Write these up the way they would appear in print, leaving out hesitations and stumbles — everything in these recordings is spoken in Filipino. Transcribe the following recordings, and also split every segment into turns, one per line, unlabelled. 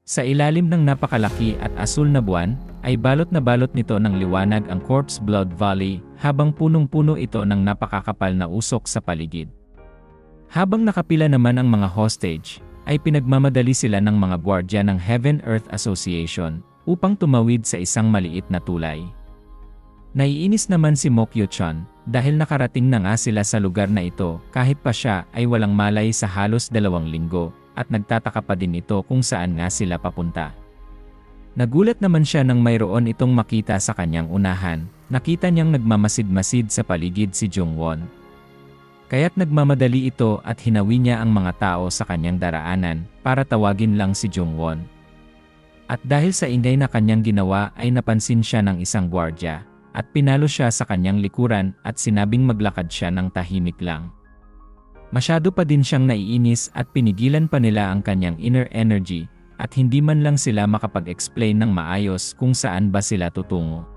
Sa ilalim ng napakalaki at asul na buwan, ay balot na balot nito ng liwanag ang Corpse Blood Valley, habang punong-puno ito ng napakakapal na usok sa paligid. Habang nakapila naman ang mga hostage, ay pinagmamadali sila ng mga gwardya ng Heaven-Earth Association upang tumawid sa isang maliit na tulay. Naiinis naman si Mokyo-chan dahil nakarating na nga sila sa lugar na ito kahit pa siya ay walang malay sa halos 2 linggo at nagtataka pa din ito kung saan nga sila papunta. Nagulat naman siya nang mayroon itong makita sa kanyang unahan. Nakita niyang nagmamasid-masid sa paligid si Jungwon. Kaya't nagmamadali ito at hinawi niya ang mga tao sa kanyang daraanan para tawagin lang si Jungwon. At dahil sa ingay na kanyang ginawa ay napansin siya ng isang gwardya at pinalo siya sa kanyang likuran at sinabing maglakad siya ng tahimik lang. Masyado pa din siyang naiinis at pinigilan pa nila ang kanyang inner energy at hindi man lang sila makapag-explain ng maayos kung saan ba sila tutungo.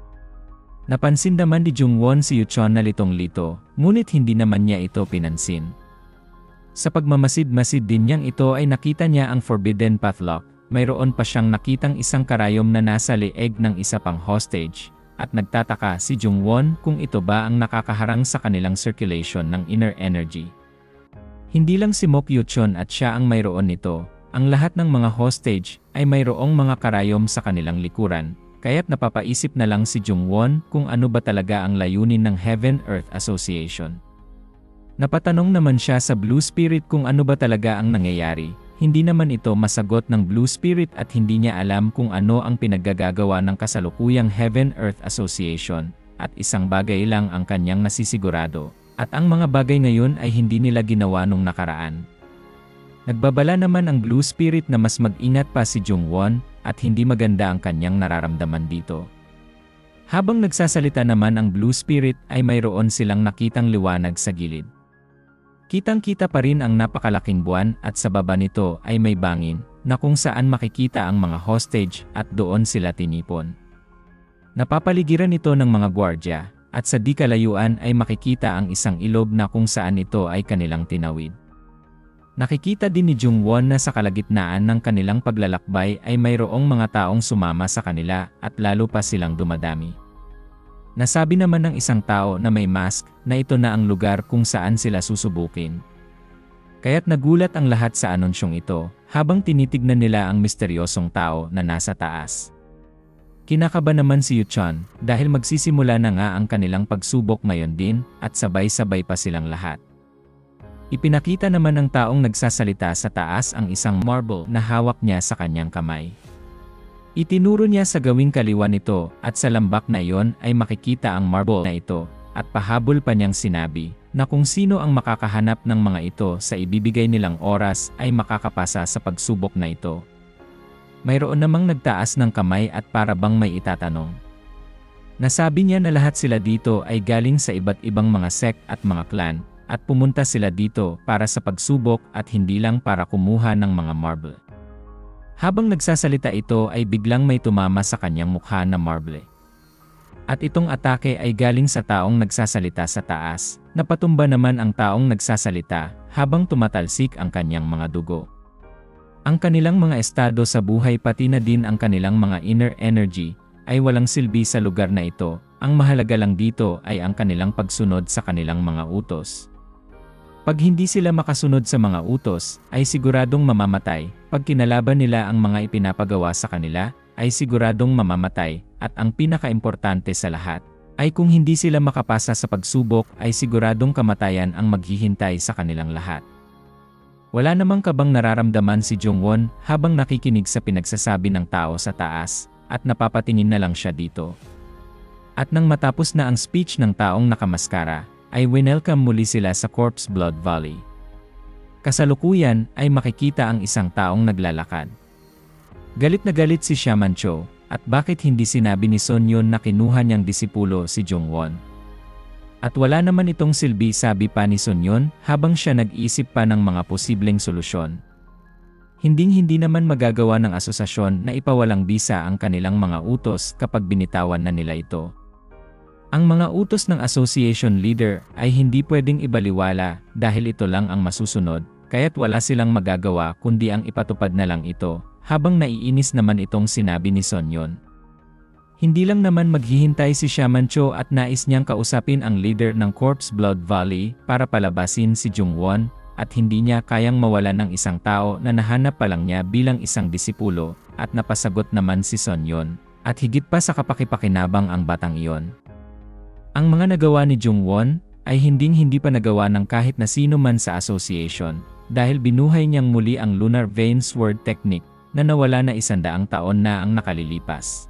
Napansin naman ni Jungwon si Yuchon na litong-lito, ngunit hindi naman niya ito pinansin. Sa pagmamasid-masid din niyang ito ay nakita niya ang Forbidden Pathlock. Mayroon pa siyang nakitang isang karayom na nasa leeg ng isa pang hostage, at nagtataka si Jungwon kung ito ba ang nakakaharang sa kanilang circulation ng inner energy. Hindi lang si Mokyo-chon at siya ang mayroon nito, ang lahat ng mga hostage ay mayroong mga karayom sa kanilang likuran. Kaya't napapaisip na lang si Jungwon kung ano ba talaga ang layunin ng Heaven-Earth Association. Napatanong naman siya sa Blue Spirit kung ano ba talaga ang nangyayari. Hindi naman ito masagot ng Blue Spirit at hindi niya alam kung ano ang pinaggagawa ng kasalukuyang Heaven-Earth Association, at isang bagay lang ang kanyang nasisigurado, at ang mga bagay ngayon ay hindi nila ginawa nung nakaraan. Nagbabala naman ang Blue Spirit na mas mag-ingat pa si Jungwon, at hindi maganda ang kanyang nararamdaman dito. Habang nagsasalita naman ang Blue Spirit ay mayroon silang nakitang liwanag sa gilid. Kitang-kita pa rin ang napakalaking buwan at sa baba nito ay may bangin na kung saan makikita ang mga hostage at doon sila tinipon. Napapaligiran ito ng mga gwardya at sa di kalayuan ay makikita ang isang ilog na kung saan ito ay kanilang tinawid. Nakikita din ni Jungwon na sa kalagitnaan ng kanilang paglalakbay ay mayroong mga taong sumama sa kanila at lalo pa silang dumadami. Nasabi naman ng isang tao na may mask na ito na ang lugar kung saan sila susubukin. Kaya't nagulat ang lahat sa anunsyong ito habang tinitignan nila ang misteryosong tao na nasa taas. Kinakaba naman si Yuchon dahil magsisimula na nga ang kanilang pagsubok ngayon din at sabay-sabay pa silang lahat. Ipinakita naman ng taong nagsasalita sa taas ang isang marble na hawak niya sa kanyang kamay. Itinuro niya sa gawing kaliwa nito at sa lambak na iyon ay makikita ang marble na ito at pahabol pa niyang sinabi na kung sino ang makakahanap ng mga ito sa ibibigay nilang oras ay makakapasa sa pagsubok na ito. Mayroon namang nagtaas ng kamay at para bang may itatanong. Nasabi niya na lahat sila dito ay galing sa iba't ibang mga sect at mga clan, at pumunta sila dito para sa pagsubok at hindi lang para kumuha ng mga marble. Habang nagsasalita ito ay biglang may tumama sa kanyang mukha na marble. At itong atake ay galing sa taong nagsasalita sa taas, napatumba naman ang taong nagsasalita habang tumatalsik ang kanyang mga dugo. Ang kanilang mga estado sa buhay pati na din ang kanilang mga inner energy ay walang silbi sa lugar na ito, ang mahalaga lang dito ay ang kanilang pagsunod sa kanilang mga utos. Pag hindi sila makasunod sa mga utos, ay siguradong mamamatay. Pag kinalaban nila ang mga ipinapagawa sa kanila, ay siguradong mamamatay. At ang pinakaimportante sa lahat, ay kung hindi sila makapasa sa pagsubok, ay siguradong kamatayan ang maghihintay sa kanilang lahat. Wala namang kabang nararamdaman si Jungwon habang nakikinig sa pinagsasabi ng tao sa taas, at napapatingin na lang siya dito. At nang matapos na ang speech ng taong nakamaskara, ay winelcome muli sila sa Corpse Blood Valley. Kasalukuyan ay makikita ang isang taong naglalakad. Galit na galit si Shaman Cho, at bakit hindi sinabi ni Son Yun na kinuha niyang disipulo si Jungwon. At wala naman itong silbi, sabi pa ni Son Yun habang siya nag-iisip pa ng mga posibleng solusyon. Hinding-hindi naman magagawa ng asosasyon na ipawalang bisa ang kanilang mga utos kapag binitawan na nila ito. Ang mga utos ng association leader ay hindi pwedeng ibaliwala dahil ito lang ang masusunod, kaya't wala silang magagawa kundi ang ipatupad na lang ito, habang naiinis naman itong sinabi ni Sonyon. Hindi lang naman maghihintay si Shaman Cho at nais niyang kausapin ang leader ng Corpse Blood Valley para palabasin si Jungwon, at hindi niya kayang mawalan ng isang tao na nahanap pa lang niya bilang isang disipulo, at napasagot naman si Sonyon, at higit pa sa kapakipakinabang ang batang iyon. Ang mga nagawa ni Jungwon ay hindi pa nagawa ng kahit na sino man sa association, dahil binuhay niyang muli ang Lunar Vein Sword Technique na nawala na 100 taon na ang nakalilipas.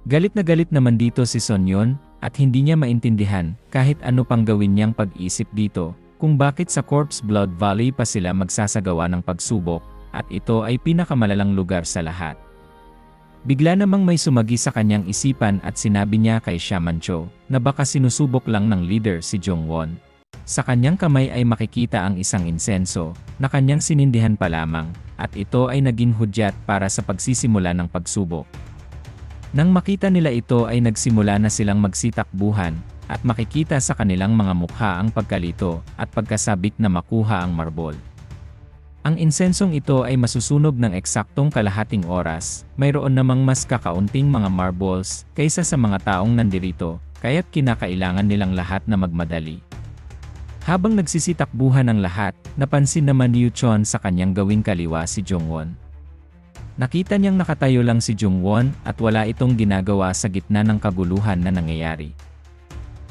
Galit na galit naman dito si Sonyon, at hindi niya maintindihan kahit ano pang gawin niyang pag-isip dito kung bakit sa Corpse Blood Valley pa sila magsasagawa ng pagsubok, at ito ay pinakamalalang lugar sa lahat. Bigla namang may sumagi sa kanyang isipan at sinabi niya kay Shaman Cho na baka sinusubok lang ng leader si Jungwon. Sa kanyang kamay ay makikita ang isang insenso na kanyang sinindihan pa lamang, at ito ay naging hudyat para sa pagsisimula ng pagsubok. Nang makita nila ito ay nagsimula na silang magsitakbuhan, at makikita sa kanilang mga mukha ang pagkalito at pagkasabik na makuha ang marbol. Ang insensong ito ay masusunog ng eksaktong kalahating oras, mayroon namang mas kakaunting mga marbles kaysa sa mga taong nandirito, kaya't kinakailangan nilang lahat na magmadali. Habang nagsisitakbuhan ang lahat, napansin naman ni Yuchon sa kanyang gawing kaliwa si Jungwon. Nakita niyang nakatayo lang si Jungwon at wala itong ginagawa sa gitna ng kaguluhan na nangyayari.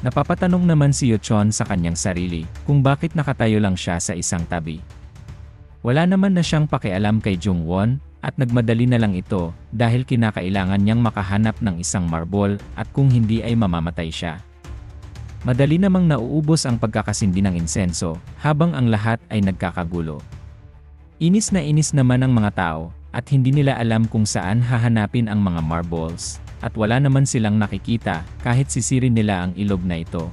Napapatanong naman si Yuchon sa kanyang sarili kung bakit nakatayo lang siya sa isang tabi. Wala naman na siyang pakialam kay Jungwon, at nagmadali na lang ito dahil kinakailangan niyang makahanap ng isang marbol, at kung hindi ay mamamatay siya. Madali namang nauubos ang pagkakasindi ng insenso habang ang lahat ay nagkakagulo. Inis na inis naman ang mga tao, at hindi nila alam kung saan hahanapin ang mga marbles, at wala naman silang nakikita kahit sisirin nila ang ilog na ito.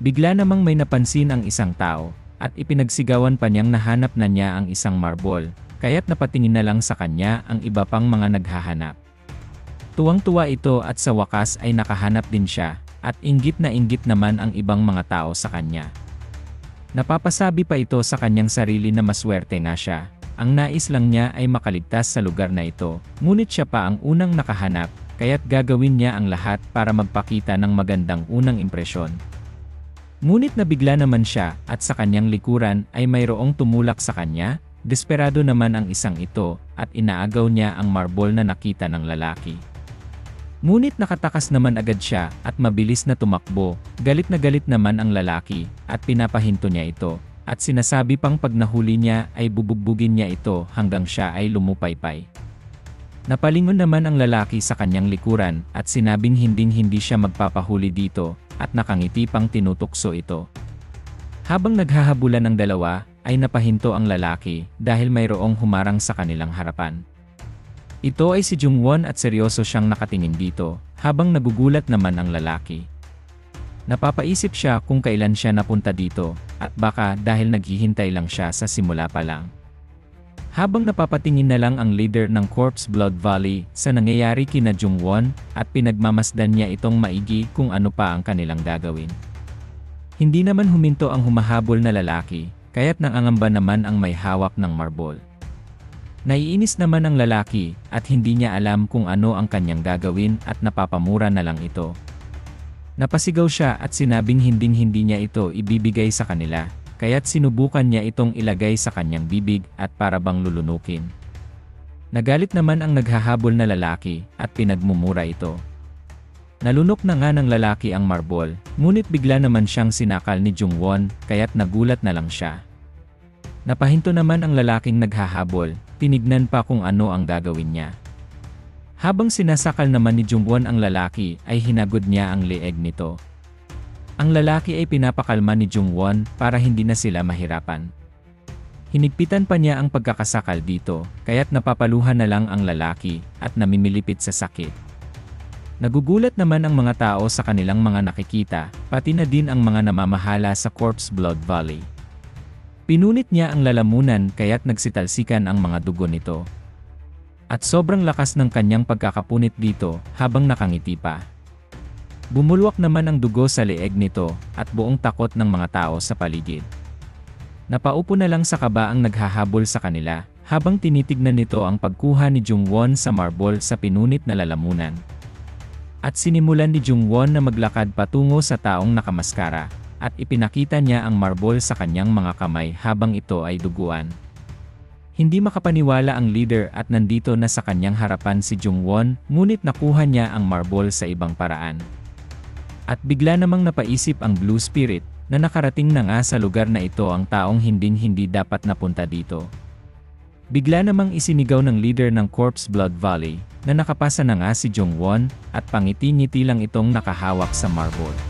Bigla namang may napansin ang isang tao, at ipinagsigawan pa niyang nahanap na niya ang isang marbol, kaya't napatingin na lang sa kanya ang iba pang mga naghahanap. Tuwang-tuwa ito at sa wakas ay nakahanap din siya, at inggit na inggit naman ang ibang mga tao sa kanya. Napapasabi pa ito sa kanyang sarili na maswerte nga siya. Ang nais lang niya ay makaligtas sa lugar na ito, ngunit siya pa ang unang nakahanap, kaya't gagawin niya ang lahat para magpakita ng magandang unang impresyon. Ngunit nabigla naman siya, at sa kanyang likuran ay mayroong tumulak sa kanya. Desperado naman ang isang ito, at inaagaw niya ang marbol na nakita ng lalaki. Ngunit nakatakas naman agad siya, at mabilis na tumakbo. Galit na galit naman ang lalaki, at pinapahinto niya ito. At sinasabi pang pag nahuli niya ay bubugbugin niya ito hanggang siya ay lumupaypay. Napalingon naman ang lalaki sa kanyang likuran at sinabing hindi siya magpapahuli dito, at nakangiti pang tinutukso ito. Habang naghahabulan ng dalawa, ay napahinto ang lalaki dahil mayroong humarang sa kanilang harapan. Ito ay si Jungwon at seryoso siyang nakatingin dito, habang nagugulat naman ang lalaki. Napapaisip siya kung kailan siya napunta dito, at baka dahil naghihintay lang siya sa simula pa lang. Habang napapatingin na lang ang leader ng Corpse Blood Valley sa nangyayari kina Jungwon, at pinagmamasdan niya itong maigi kung ano pa ang kanilang gagawin. Hindi naman huminto ang humahabol na lalaki, kaya't nangangamba naman ang may hawak ng marbol. Naiinis naman ang lalaki, at hindi niya alam kung ano ang kanyang gagawin at napapamura na lang ito. Napasigaw siya at sinabing hindi niya ito ibibigay sa kanila, kaya't sinubukan niya itong ilagay sa kanyang bibig at para bang lulunukin. Nagalit naman ang naghahabol na lalaki at pinagmumura ito. Nalunok na nga ng lalaki ang marbol, ngunit bigla naman siyang sinakal ni Jungwon, kaya't nagulat na lang siya. Napahinto naman ang lalaking naghahabol, tinignan pa kung ano ang gagawin niya. Habang sinasakal naman ni Jungwon ang lalaki ay hinagod niya ang leeg nito. Ang lalaki ay pinapakalma ni Jungwon para hindi na sila mahirapan. Hinigpitan pa niya ang pagkakasakal dito, kaya't napapaluhan na lang ang lalaki at namimilipit sa sakit. Nagugulat naman ang mga tao sa kanilang mga nakikita, pati na din ang mga namamahala sa Corpse Blood Valley. Pinunit niya ang lalamunan kaya't nagsitalsikan ang mga dugo nito. At sobrang lakas ng kanyang pagkakapunit dito habang nakangiti pa. Bumulwak naman ang dugo sa leeg nito at buong takot ng mga tao sa paligid. Napaupo na lang sa kaba ang naghahabol sa kanila habang tinitignan nito ang pagkuha ni Jungwon sa marble sa pinunit na lalamunan. At sinimulan ni Jungwon na maglakad patungo sa taong nakamaskara, at ipinakita niya ang marble sa kanyang mga kamay habang ito ay duguan. Hindi makapaniwala ang leader at nandito na sa kanyang harapan si Jungwon, ngunit nakuha niya ang marble sa ibang paraan. At bigla namang napaisip ang Blue Spirit, na nakarating na nga sa lugar na ito ang taong hindi dapat napunta dito. Bigla namang isinigaw ng leader ng Corpse Blood Valley, na nakapasa na nga si Jungwon, at pangiti-ngiti lang itong nakahawak sa marble.